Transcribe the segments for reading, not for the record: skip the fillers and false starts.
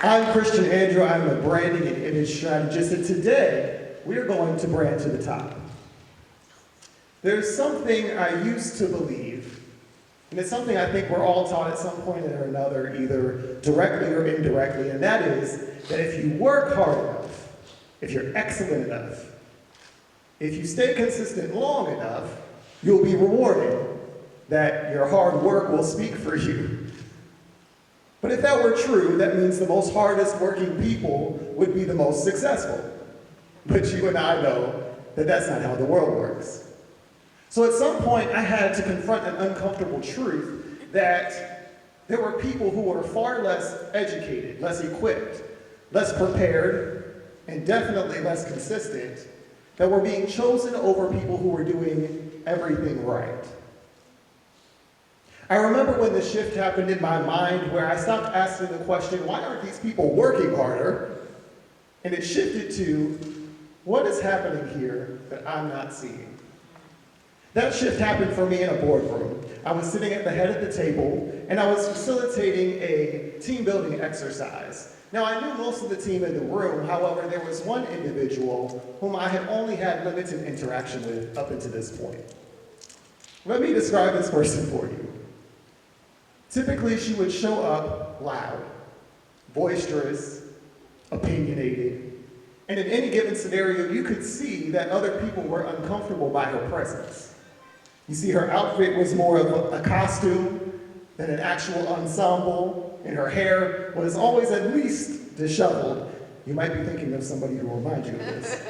I'm Christian Andrew. I'm a branding and image strategist, and today we're going to brand to the top. There's something I used to believe, and it's something I think we're all taught at some point or another, either directly or indirectly, and that is that if you work hard enough, if you're excellent enough, if you stay consistent long enough, you'll be rewarded, that your hard work will speak for you. But if that were true, that means the most hardest working people would be the most successful. But you and I know that that's not how the world works. So at some point, I had to confront an uncomfortable truth that there were people who were far less educated, less equipped, less prepared, and definitely less consistent, that were being chosen over people who were doing everything right. I remember when the shift happened in my mind where I stopped asking the question, why aren't these people working harder? And it shifted to, what is happening here that I'm not seeing? That shift happened for me in a boardroom. I was sitting at the head of the table, and I was facilitating a team building exercise. Now, I knew most of the team in the room, however, there was one individual whom I had only had limited interaction with up until this point. Let me describe this person for you. Typically, she would show up loud, boisterous, opinionated, and in any given scenario, you could see that other people were uncomfortable by her presence. You see, her outfit was more of a costume than an actual ensemble, and her hair was always at least disheveled. You might be thinking of somebody who will remind you of this.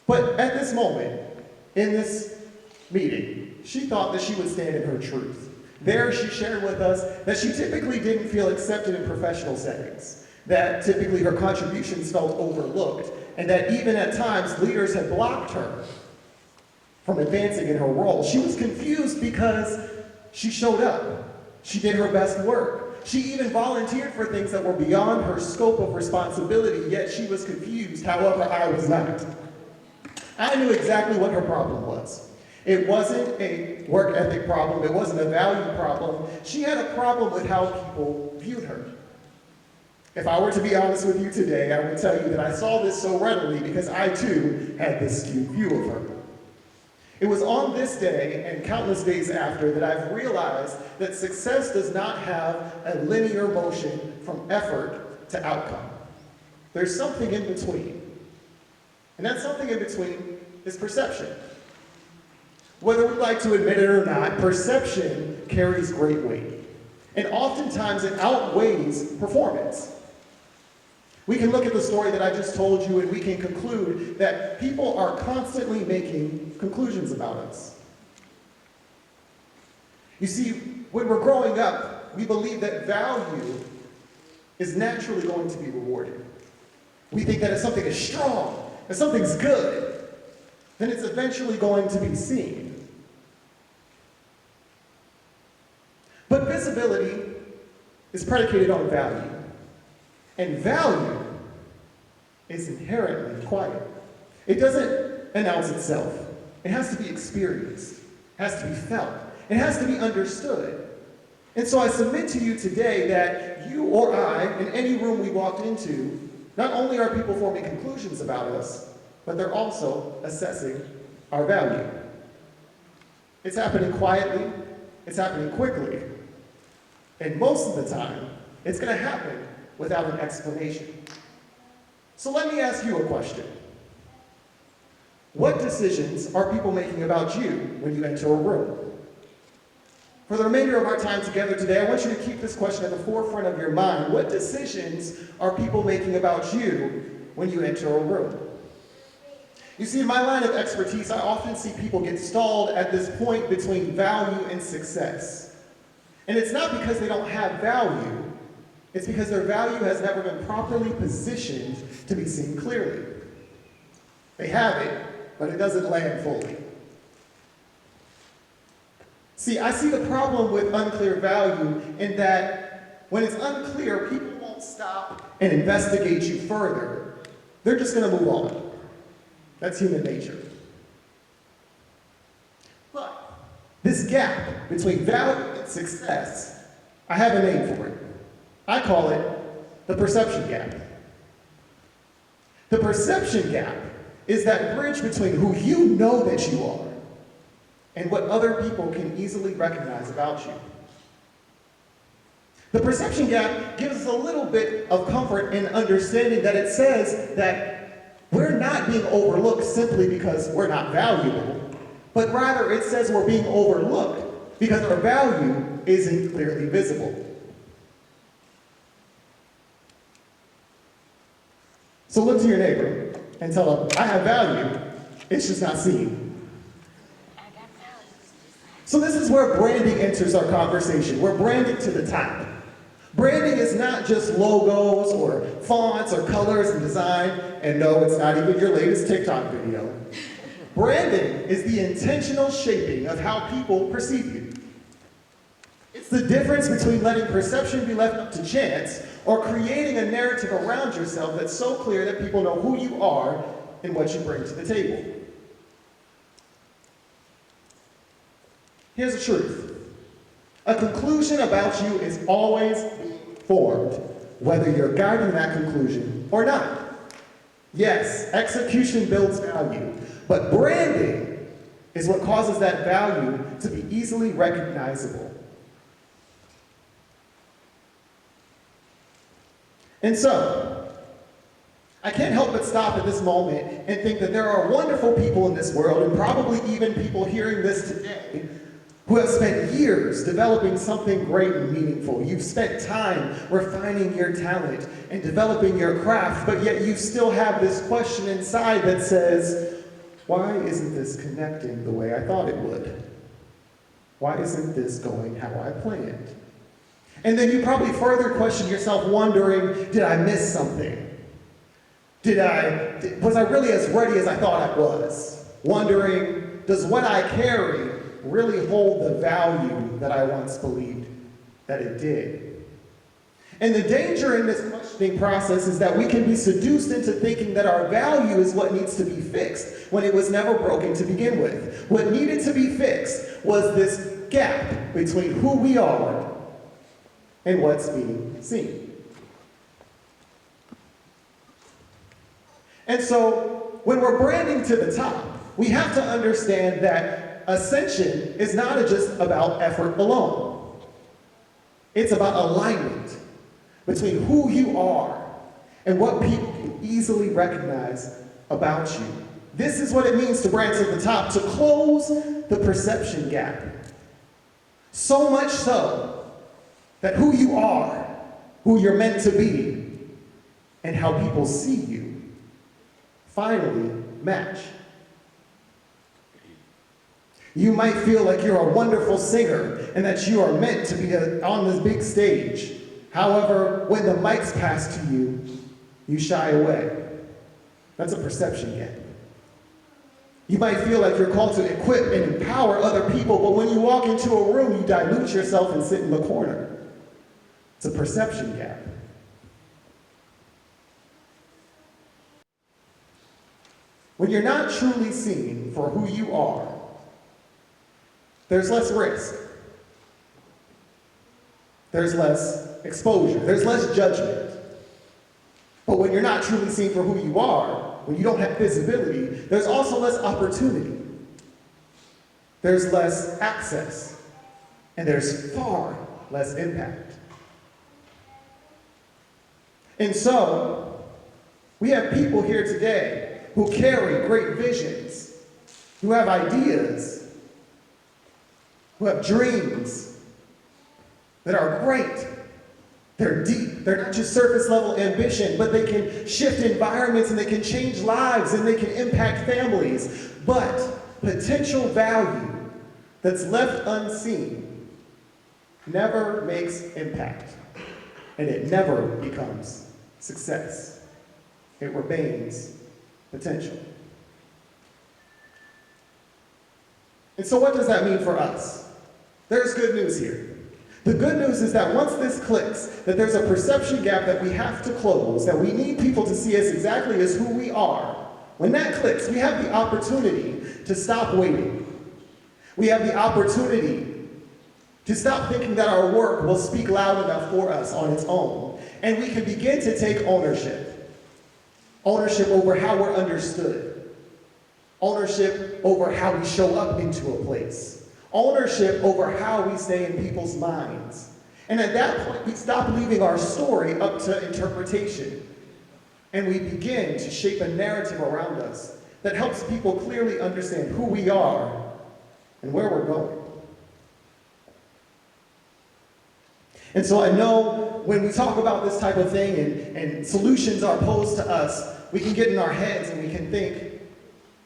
But at this moment, in this meeting, she thought that she would stand in her truth. There, she shared with us that she typically didn't feel accepted in professional settings, that typically her contributions felt overlooked, and that even at times, leaders had blocked her from advancing in her role. She was confused because she showed up. She did her best work. She even volunteered for things that were beyond her scope of responsibility, yet she was confused. However, I was not. I knew exactly what her problem was. It wasn't a work ethic problem. It wasn't a value problem. She had a problem with how people viewed her. If I were to be honest with you today, I would tell you that I saw this so readily because I too had this skewed view of her. It was on this day and countless days after that I've realized that success does not have a linear motion from effort to outcome. There's something in between. And that something in between is perception. Whether we like to admit it or not, perception carries great weight. And oftentimes it outweighs performance. We can look at the story that I just told you and we can conclude that people are constantly making conclusions about us. You see, when we're growing up, we believe that value is naturally going to be rewarded. We think that if something is strong, if something's good, then it's eventually going to be seen. But visibility is predicated on value. And value is inherently quiet. It doesn't announce itself. It has to be experienced. It has to be felt. It has to be understood. And so I submit to you today that you or I, in any room we walked into, not only are people forming conclusions about us, but they're also assessing our value. It's happening quietly. It's happening quickly. And most of the time, it's going to happen without an explanation. So let me ask you a question. What decisions are people making about you when you enter a room? For the remainder of our time together today, I want you to keep this question at the forefront of your mind. What decisions are people making about you when you enter a room? You see, in my line of expertise, I often see people get stalled at this point between value and success. And it's not because they don't have value, it's because their value has never been properly positioned to be seen clearly. They have it, but it doesn't land fully. See, I see the problem with unclear value in that when it's unclear, people won't stop and investigate you further. They're just going to move on. That's human nature. But this gap between value and success, I have a name for it. I call it the perception gap. The perception gap is that bridge between who you know that you are and what other people can easily recognize about you. The perception gap gives us a little bit of comfort in understanding that it says that we're not being overlooked simply because we're not valuable, but rather it says we're being overlooked because our value isn't clearly visible. So look to your neighbor and tell them, I have value, it's just not seen. So this is where branding enters our conversation. We're branding to the top. Branding is not just logos or fonts or colors and design, and no, it's not even your latest TikTok video. Branding is the intentional shaping of how people perceive you. It's the difference between letting perception be left up to chance or creating a narrative around yourself that's so clear that people know who you are and what you bring to the table. Here's the truth. A conclusion about you is always being formed, whether you're guiding that conclusion or not. Yes, execution builds value, but branding is what causes that value to be easily recognizable. And so, I can't help but stop at this moment and think that there are wonderful people in this world, and probably even people hearing this today, who have spent years developing something great and meaningful. You've spent time refining your talent and developing your craft, but yet you still have this question inside that says, why isn't this connecting the way I thought it would? Why isn't this going how I planned? And then you probably further question yourself wondering, did I miss something? Was I really as ready as I thought I was? Wondering, does what I carry really hold the value that I once believed that it did? And the danger in this questioning process is that we can be seduced into thinking that our value is what needs to be fixed when it was never broken to begin with. What needed to be fixed was this gap between who we are and what's being seen. And so, when we're branding to the top, we have to understand that ascension is not just about effort alone. It's about alignment between who you are and what people can easily recognize about you. This is what it means to brand to the top, to close the perception gap. So much so that who you are, who you're meant to be, and how people see you finally match. You might feel like you're a wonderful singer and that you are meant to be on this big stage. However, when the mics pass to you, you shy away. That's a perception gap. You might feel like you're called to equip and empower other people, but when you walk into a room, you dilute yourself and sit in the corner. It's a perception gap. When you're not truly seen for who you are, there's less risk. There's less exposure. There's less judgment. But when you're not truly seen for who you are, when you don't have visibility, there's also less opportunity. There's less access. And there's far less impact. And so, we have people here today who carry great visions, who have ideas, who have dreams that are great. They're deep. They're not just surface level ambition, but they can shift environments and they can change lives and they can impact families. But potential value that's left unseen never makes impact, and it never becomes success. It remains potential. And so what does that mean for us? There's good news here. The good news is that once this clicks, that there's a perception gap that we have to close, that we need people to see us exactly as who we are. When that clicks, we have the opportunity to stop waiting. We have the opportunity To stop thinking that our work will speak loud enough for us on its own, and we can begin to take ownership. Ownership over how we're understood. Ownership over how we show up into a place. Ownership over how we stay in people's minds. And at that point, we stop leaving our story up to interpretation. And we begin to shape a narrative around us that helps people clearly understand who we are and where we're going. And so I know when we talk about this type of thing and solutions are posed to us, we can get in our heads and we can think,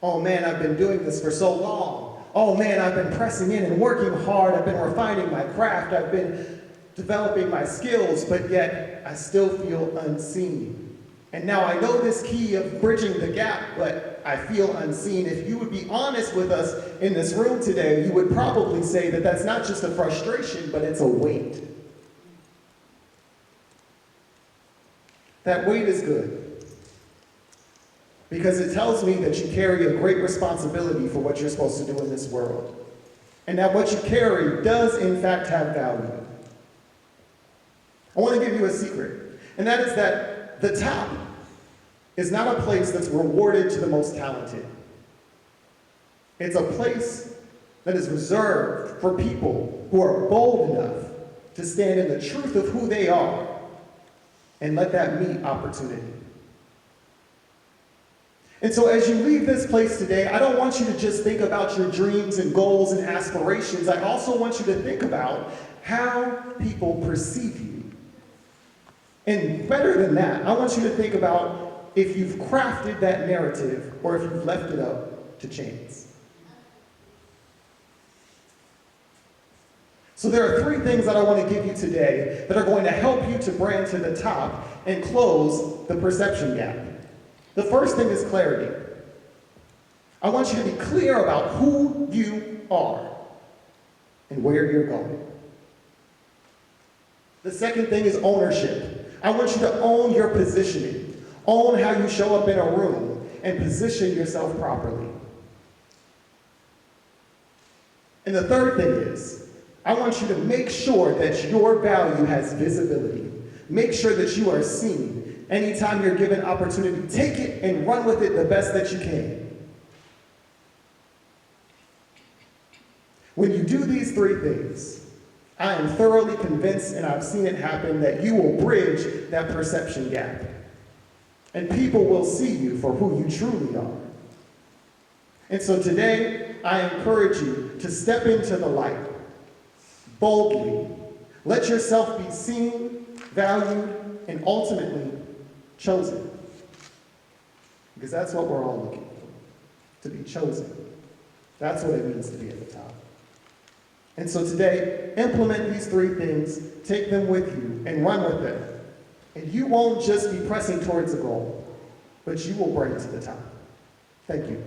oh man, I've been doing this for so long. Oh man, I've been pressing in and working hard. I've been refining my craft. I've been developing my skills, but yet I still feel unseen. And now I know this key of bridging the gap, but I feel unseen. If you would be honest with us in this room today, you would probably say that that's not just a frustration, but it's a weight. That weight is good, because it tells me that you carry a great responsibility for what you're supposed to do in this world, and that what you carry does in fact have value. I want to give you a secret, and that is that the top is not a place that's rewarded to the most talented. It's a place that is reserved for people who are bold enough to stand in the truth of who they are and let that meet opportunity. And so as you leave this place today, I don't want you to just think about your dreams and goals and aspirations. I also want you to think about how people perceive you. And better than that, I want you to think about if you've crafted that narrative or if you've left it up to chance. So there are three things that I want to give you today that are going to help you to brand to the top and close the perception gap. The first thing is clarity. I want you to be clear about who you are and where you're going. The second thing is ownership. I want you to own your positioning. Own how you show up in a room and position yourself properly. And the third thing is, I want you to make sure that your value has visibility. Make sure that you are seen. Anytime you're given opportunity, take it and run with it the best that you can. When you do these three things, I am thoroughly convinced, and I've seen it happen, that you will bridge that perception gap. And people will see you for who you truly are. And so today, I encourage you to step into the light. Boldly. Let yourself be seen, valued, and ultimately chosen. Because that's what we're all looking for, to be chosen. That's what it means to be at the top. And so today, implement these three things, take them with you, and run with them. And you won't just be pressing towards a goal, but you will bring it to the top. Thank you.